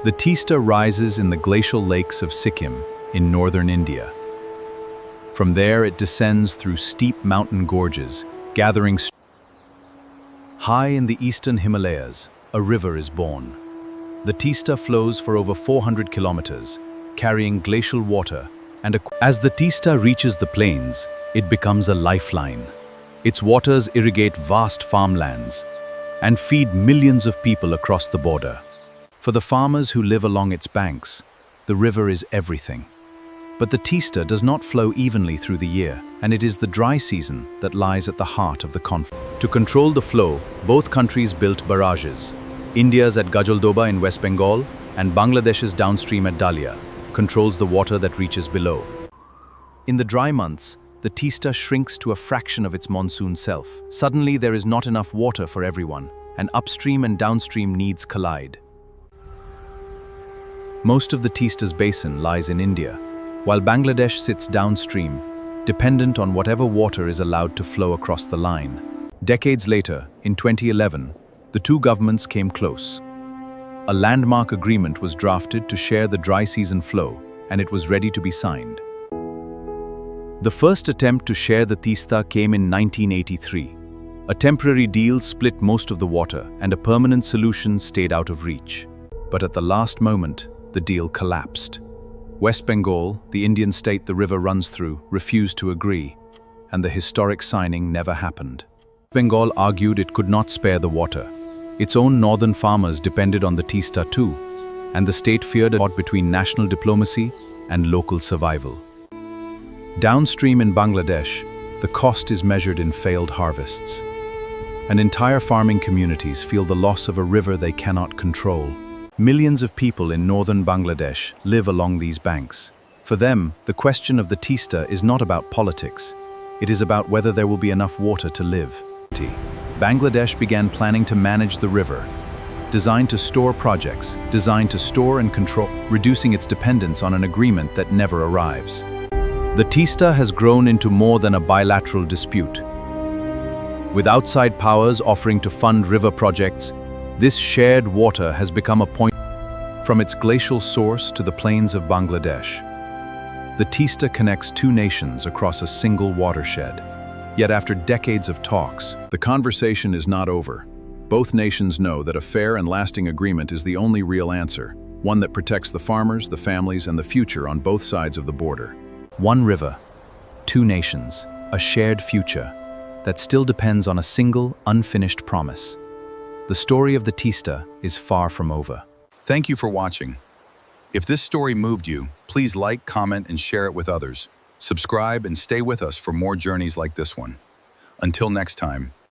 The Teesta rises in the glacial lakes of Sikkim in northern India. From there it descends through steep mountain gorges, gathering high in the eastern Himalayas. A river is born. The Teesta flows for over 400 kilometers, carrying glacial water, and as the Teesta reaches the plains, it becomes a lifeline. Its waters irrigate vast farmlands and feed millions of people across the border. For the farmers who live along its banks, the river is everything. But the Teesta does not flow evenly through the year, and it is the dry season that lies at the heart of the conflict. To control the flow, both countries built barrages. India's at Gajaldobha in West Bengal and Bangladesh's downstream at Dalia controls the water that reaches below. In the dry months, the Teesta shrinks to a fraction of its monsoon self. Suddenly there is not enough water for everyone, and upstream and downstream needs collide. Most of the Teesta's basin lies in India, while Bangladesh sits downstream, dependent on whatever water is allowed to flow across the line. Decades later, in 2011, the two governments came close. A landmark agreement was drafted to share the dry season flow, and it was ready to be signed. The first attempt to share the Teesta came in 1983. A temporary deal split most of the water, and a permanent solution stayed out of reach. But at the last moment, the deal collapsed. West Bengal, the Indian state the river runs through, refused to agree, and the historic signing never happened. Bengal argued it could not spare the water. Its own northern farmers depended on the Teesta too, and the state feared a fight between national diplomacy and local survival. Downstream in Bangladesh, the cost is measured in failed harvests. And entire farming communities feel the loss of a river they cannot control. Millions of people in northern Bangladesh live along these banks. For them, the question of the Teesta is not about politics. It is about whether there will be enough water to live. Bangladesh began planning to manage the river, designed to store projects, designed to store and control, reducing its dependence on an agreement that never arrives. The Teesta has grown into more than a bilateral dispute. With outside powers offering to fund river projects, this shared water has become a point from its glacial source to the plains of Bangladesh. The Teesta connects two nations across a single watershed. Yet after decades of talks, the conversation is not over. Both nations know that a fair and lasting agreement is the only real answer, one that protects the farmers, the families, and the future on both sides of the border. One river, two nations, a shared future that still depends on a single, unfinished promise. The story of the Teesta is far from over. Thank you for watching. If this story moved you, please like, comment, and share it with others. Subscribe and stay with us for more journeys like this one. Until next time.